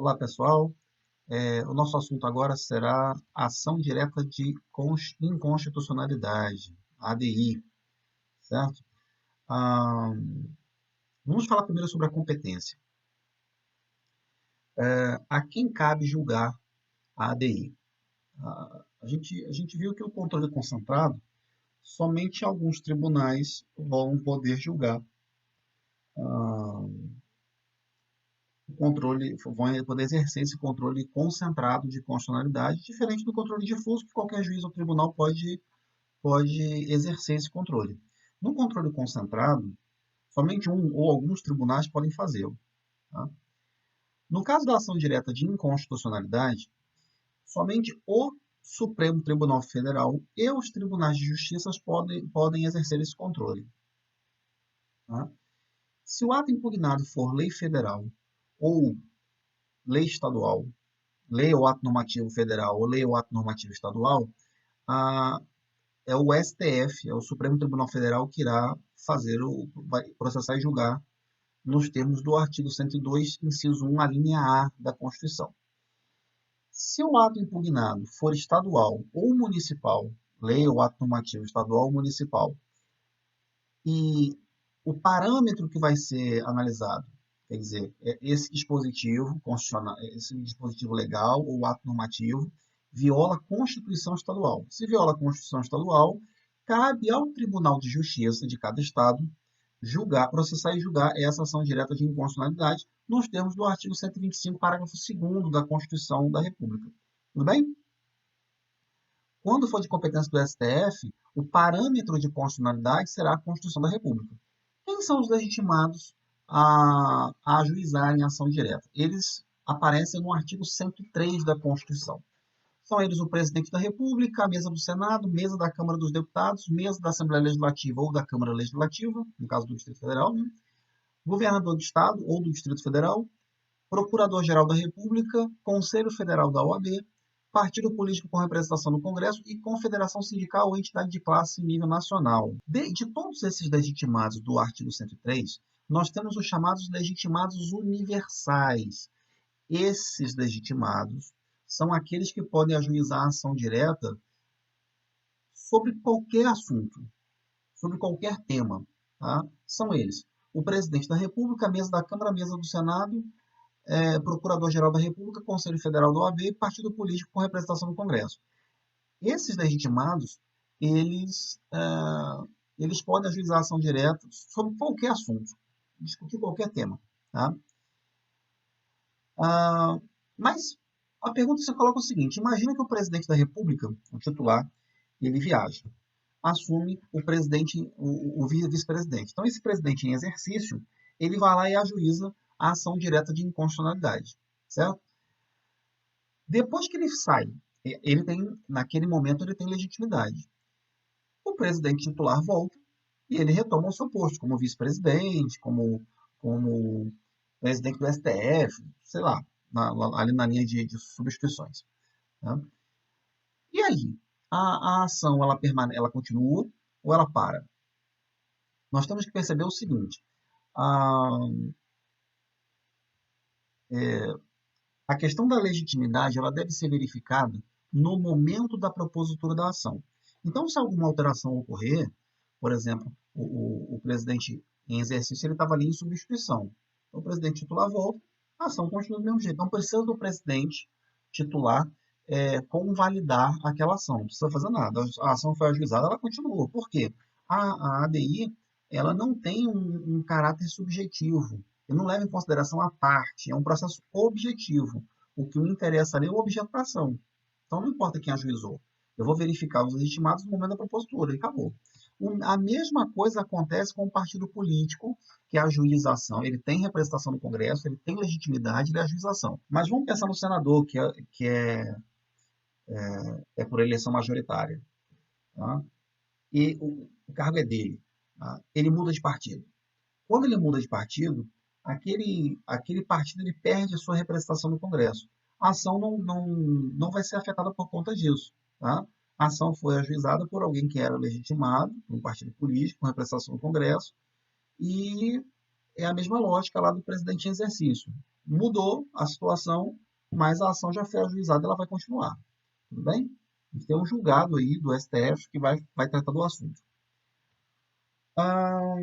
Olá, pessoal. O nosso assunto agora será ação direta de inconstitucionalidade, ADI, certo? Ah, vamos falar primeiro sobre a competência. A quem cabe julgar a ADI? A gente viu que o controle concentrado, somente alguns tribunais vão poder julgar ah, vão poder exercer esse controle concentrado de constitucionalidade, diferente do controle difuso, que qualquer juiz ou tribunal pode exercer esse controle. No controle concentrado, somente um ou alguns tribunais podem fazê-lo. Tá? No caso da ação direta de inconstitucionalidade, somente o Supremo Tribunal Federal e os tribunais de justiça podem exercer esse controle. Tá? Se o ato impugnado for lei federal ou lei estadual, lei ou ato normativo federal ou lei ou ato normativo estadual, é o STF, é o Supremo Tribunal Federal, que irá vai processar e julgar nos termos do artigo 102, inciso 1, a linha A da Constituição. Se o ato impugnado for estadual ou municipal, lei ou ato normativo estadual ou municipal, e o parâmetro que vai ser analisado, quer dizer, esse dispositivo constitucional, esse dispositivo legal ou ato normativo, viola a Constituição Estadual. Se viola a Constituição Estadual, cabe ao Tribunal de Justiça de cada estado processar e julgar essa ação direta de inconstitucionalidade nos termos do artigo 125, parágrafo 2º da Constituição da República. Tudo bem? Quando for de competência do STF, o parâmetro de constitucionalidade será a Constituição da República. Quem são os legitimados a ajuizarem a ação direta? Eles aparecem no artigo 103 da Constituição. São eles o presidente da República, a mesa do Senado, mesa da Câmara dos Deputados, mesa da Assembleia Legislativa ou da Câmara Legislativa, no caso do Distrito Federal, né? Governador do Estado ou do Distrito Federal, Procurador-Geral da República, Conselho Federal da OAB, partido político com representação no Congresso e confederação sindical ou entidade de classe em nível nacional. De todos esses legitimados do artigo 103, nós temos os chamados legitimados universais. Esses legitimados são aqueles que podem ajuizar a ação direta sobre qualquer assunto, sobre qualquer tema. Tá? São eles: o presidente da República, a mesa da Câmara, a mesa do Senado, Procurador-Geral da República, Conselho Federal da OAB e partido político com representação no Congresso. Esses legitimados, eles podem ajuizar ação direta sobre qualquer assunto, discutir qualquer tema. Tá? Mas a pergunta que você coloca é o seguinte: imagina que o presidente da República, o titular, ele viaja, assume o vice-presidente. Então, esse presidente em exercício, ele vai lá e ajuiza a ação direta de inconstitucionalidade, certo? Depois que ele sai, naquele momento ele tem legitimidade. O presidente titular volta e ele retoma o seu posto como vice-presidente, como presidente do STF, sei lá, ali na linha de substituições. Tá? E aí, a ação ela continua ou ela para? Nós temos que perceber o seguinte: a questão da legitimidade ela deve ser verificada no momento da propositura da ação. Então, se alguma alteração ocorrer, por exemplo, o presidente em exercício ele estava ali em substituição. Então, o presidente titular volta, a ação continua do mesmo jeito. Não precisa do presidente titular convalidar aquela ação. Não precisa fazer nada. A ação foi ajuizada, ela continua. Por quê? A ADI ela não tem um caráter subjetivo. Ele não leva em consideração a parte. É um processo objetivo. O que me interessa ali é o objeto da ação. Então, não importa quem ajuizou. Eu vou verificar os legitimados no momento da propositura e acabou. A mesma coisa acontece com o partido político que ajuiza a ação. Ele tem representação no Congresso, ele tem legitimidade, ele ajuiza a ação. Mas vamos pensar no senador, que é por eleição majoritária. Tá? E o cargo é dele. Tá? Ele muda de partido. Quando ele muda de partido, aquele partido ele perde a sua representação no Congresso. A ação não vai ser afetada por conta disso. Tá? A ação foi ajuizada por alguém que era legitimado, um partido político, com representação no Congresso, e é a mesma lógica lá do presidente em exercício. mudou a situação, mas a ação já foi ajuizada, ela vai continuar. Tudo bem? A gente tem um julgado aí do STF que vai tratar do assunto. Ah,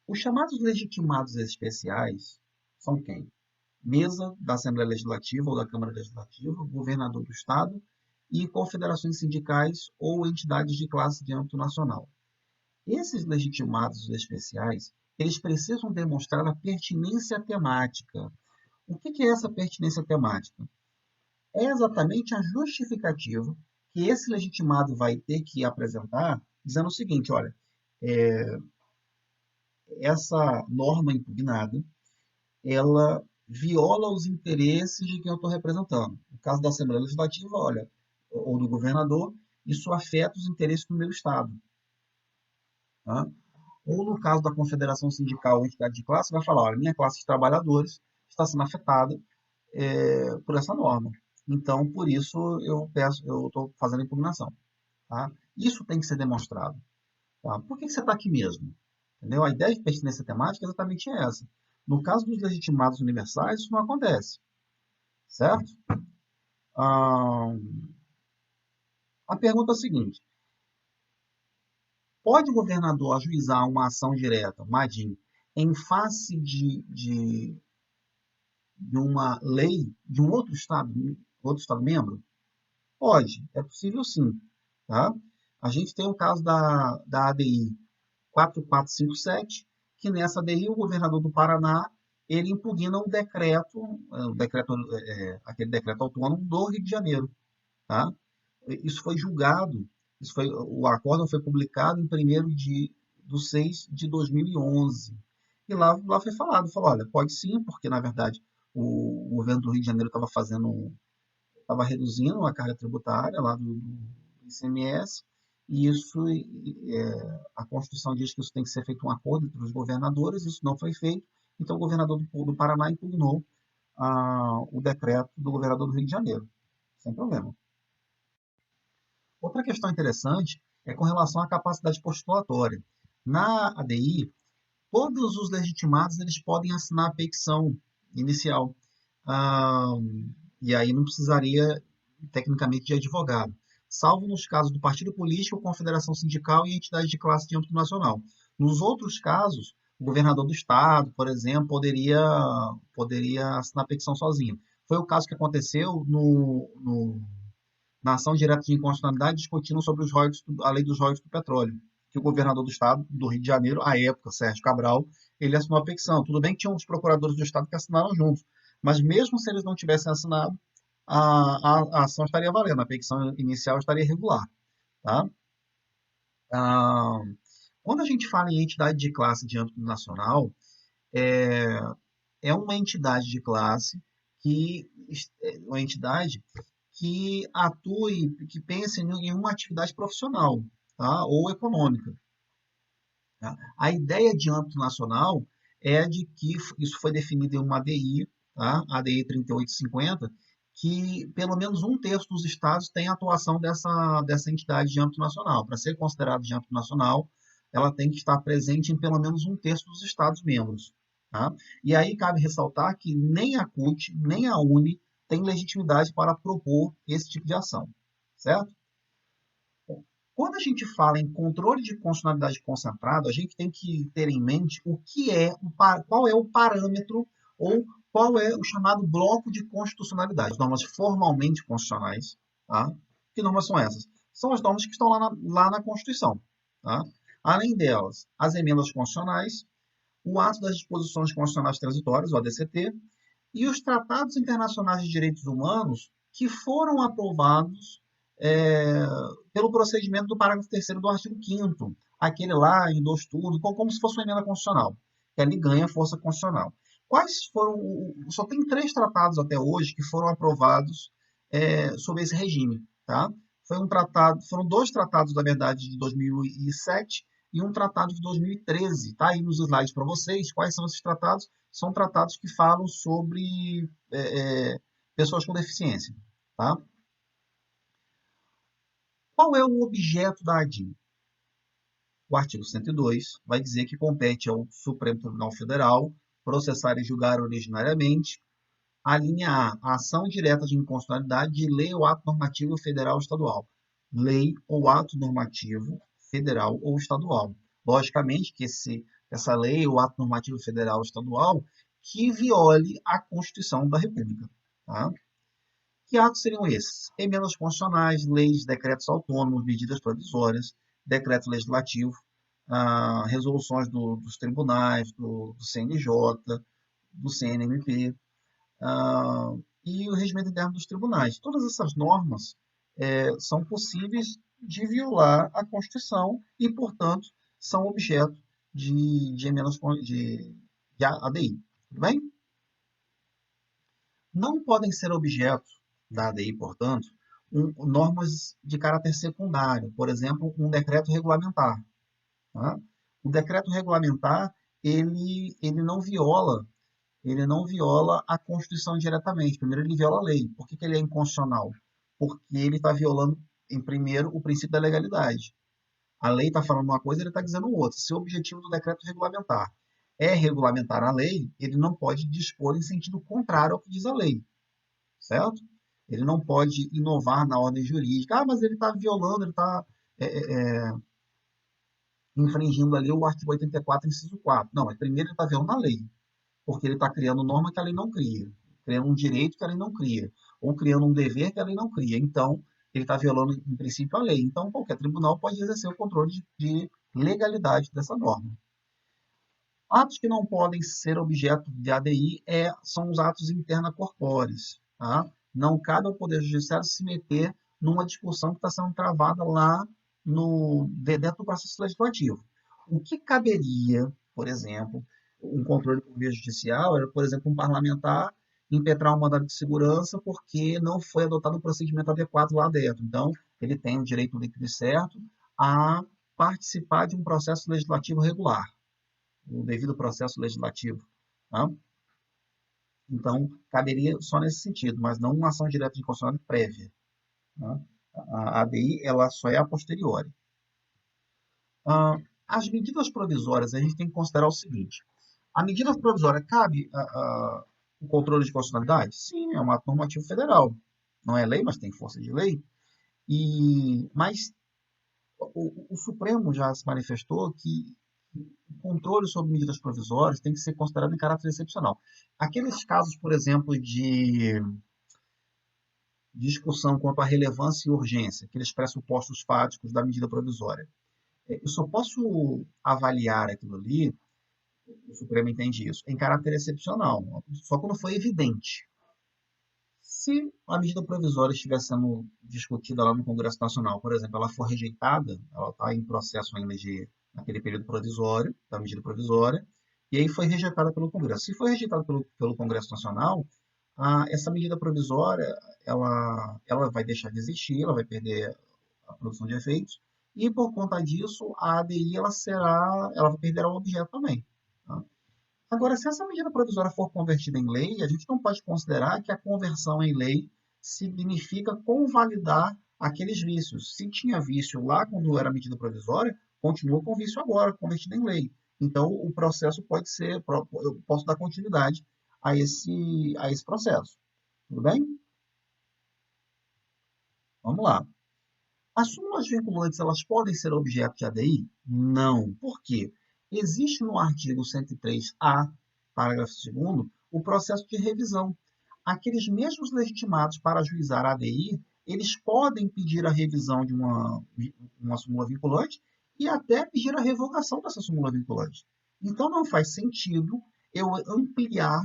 os chamados legitimados especiais são quem? Mesa da Assembleia Legislativa ou da Câmara Legislativa, governador do Estado e confederações sindicais ou entidades de classe de âmbito nacional. Esses legitimados especiais, eles precisam demonstrar a pertinência temática. O que é essa pertinência temática? É exatamente a justificativa que esse legitimado vai ter que apresentar, dizendo o seguinte, olha, essa norma impugnada, ela viola os interesses de quem eu estou representando. No caso da Assembleia Legislativa, olha, ou do governador, isso afeta os interesses do meu Estado. Tá? Ou no caso da confederação sindical ou entidade de classe, vai falar, olha, minha classe de trabalhadores está sendo afetada por essa norma. Então, por isso, eu estou fazendo impugnação. Tá? Isso tem que ser demonstrado. Tá? Por que você está aqui mesmo? Entendeu? A ideia de pertinência temática é exatamente essa. No caso dos legitimados universais, isso não acontece. Certo? Ah, a pergunta é a seguinte: pode o governador ajuizar uma ação direta, uma ADIM, em face de uma lei de um outro estado membro? Pode, é possível sim. Tá? A gente tem o caso da ADI 4457, que nessa ADI o governador do Paraná ele impugna aquele decreto autônomo do Rio de Janeiro. Tá? Isso foi julgado, o acórdão foi publicado em 1º de 6 de 2011. E lá foi falou, olha, pode sim, porque na verdade o governo do Rio de Janeiro estava reduzindo a carga tributária lá do ICMS, e a Constituição diz que isso tem que ser feito um acordo entre os governadores, isso não foi feito, então o governador do Paraná impugnou o decreto do governador do Rio de Janeiro, sem problema. Outra questão interessante é com relação à capacidade postulatória. Na ADI, todos os legitimados eles podem assinar a petição inicial. Ah, e aí não precisaria, tecnicamente, de advogado, salvo nos casos do partido político, confederação sindical e entidade de classe de âmbito nacional. Nos outros casos, o governador do estado, por exemplo, poderia assinar a petição sozinho. Foi o caso que aconteceu na ação direta de inconstitucionalidade discutindo sobre a lei dos royalties do petróleo, que o governador do estado do Rio de Janeiro, à época, Sérgio Cabral, ele assinou a petição. Tudo bem que tinha uns procuradores do estado que assinaram juntos, mas mesmo se eles não tivessem assinado, a ação estaria valendo, a petição inicial estaria regular. Tá? Ah, quando a gente fala em entidade de classe de âmbito nacional, é, é uma entidade de classe uma entidade que atue, que pense em uma atividade profissional, tá? Ou econômica. Tá? A ideia de âmbito nacional é de que isso foi definido em uma ADI, tá? ADI 3850, que pelo menos um terço dos estados tem atuação dessa entidade de âmbito nacional. Para ser considerado de âmbito nacional, ela tem que estar presente em pelo menos um terço dos estados membros. Tá? E aí cabe ressaltar que nem a CUT, nem a UNE tem legitimidade para propor esse tipo de ação. Certo? Quando a gente fala em controle de constitucionalidade concentrado, a gente tem que ter em mente qual é o parâmetro ou qual é o chamado bloco de constitucionalidade, normas formalmente constitucionais. Tá? Que normas são essas? São as normas que estão lá na Constituição. Tá? Além delas, as emendas constitucionais, o ato das disposições constitucionais transitórias, o ADCT, e os tratados internacionais de direitos humanos que foram aprovados é, pelo procedimento do parágrafo 3º do artigo 5º, aquele lá em 2 turnos, como se fosse uma emenda constitucional, que ali ganha força constitucional. Quais foram, só tem 3 tratados até hoje que foram aprovados sob esse regime, tá? Foram 2 tratados, na verdade, de 2007 e um tratado de 2013. Está aí nos slides para vocês. Quais são esses tratados? São tratados que falam sobre pessoas com deficiência. Tá? Qual é o objeto da ADIM? O artigo 102 vai dizer que compete ao Supremo Tribunal Federal processar e julgar originariamente A linha A, ação direta de inconstitucionalidade de lei ou ato normativo federal ou estadual. Lei ou ato normativo federal ou estadual. Logicamente que essa lei ou ato normativo federal ou estadual que viole a Constituição da República. Tá? Que atos seriam esses? Emendas constitucionais, leis, decretos autônomos, medidas provisórias, decreto legislativo, resoluções dos tribunais, do CNJ, do CNMP, e o regimento interno dos tribunais. Todas essas normas são possíveis de violar a Constituição e, portanto, são objeto de emendas de ADI. Tudo bem? Não podem ser objeto da ADI, portanto, normas de caráter secundário, por exemplo, um decreto regulamentar. Tá? O decreto regulamentar ele não viola a Constituição diretamente. Primeiro, ele viola a lei. Por que ele é inconstitucional? Porque ele está violando, em primeiro, o princípio da legalidade. A lei está falando uma coisa, ele está dizendo outra. Se o objetivo do decreto regulamentar é regulamentar a lei, ele não pode dispor em sentido contrário ao que diz a lei, certo? Ele não pode inovar na ordem jurídica. Ah, mas ele está violando, ele está infringindo ali o artigo 84, inciso 4. Não, mas primeiro ele está violando a lei, porque ele está criando norma que a lei não cria, criando um direito que a lei não cria, ou criando um dever que a lei não cria. Então, ele está violando, em princípio, a lei. Então, qualquer tribunal pode exercer o controle de legalidade dessa norma. Atos que não podem ser objeto de ADI são os atos interna-corpóreos. Tá? Não cabe ao Poder Judiciário se meter numa discussão que está sendo travada lá dentro do processo legislativo. O que caberia, por exemplo, um controle por via judicial era, por exemplo, um parlamentar impetrar um mandado de segurança porque não foi adotado um procedimento adequado lá dentro. Então, ele tem o direito líquido e certo a participar de um processo legislativo regular, o devido processo legislativo. Tá? Então, caberia só nesse sentido, mas não uma ação direta de inconstitucionalidade prévia. Tá? A ADI ela só é a posteriori. As medidas provisórias, a gente tem que considerar o seguinte: a medida provisória cabe o controle de constitucionalidade? Sim, é um ato normativo federal. Não é lei, mas tem força de lei. Mas o Supremo já se manifestou que o controle sobre medidas provisórias tem que ser considerado em caráter excepcional. Aqueles casos, por exemplo, de discussão quanto à relevância e urgência, aqueles pressupostos fáticos da medida provisória, eu só posso avaliar aquilo ali, o Supremo entende isso, em caráter excepcional, só quando foi evidente. Se a medida provisória estiver sendo discutida lá no Congresso Nacional, por exemplo, ela for rejeitada, ela está em processo ainda naquele período provisório, da medida provisória, e aí foi rejeitada pelo Congresso. Se foi rejeitada pelo Congresso Nacional, essa medida provisória ela vai deixar de existir, ela vai perder a produção de efeitos, e por conta disso a ADI ela vai perder o objeto também. Tá? Agora, se essa medida provisória for convertida em lei, a gente não pode considerar que a conversão em lei significa convalidar aqueles vícios. Se tinha vício lá quando era medida provisória, continua com vício agora, convertido em lei. Então, o processo pode ser, eu posso dar continuidade a esse processo. Tudo bem? Vamos lá. As súmulas vinculantes, elas podem ser objeto de ADI? Não. Por quê? Existe no artigo 103-A, parágrafo 2º, o processo de revisão. Aqueles mesmos legitimados para ajuizar a ADI, eles podem pedir a revisão de uma súmula vinculante e até pedir a revogação dessa súmula vinculante. Então, não faz sentido eu ampliar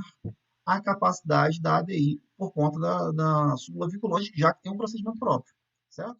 a capacidade da ADI por conta da súmula vinculante, já que tem um procedimento próprio, certo?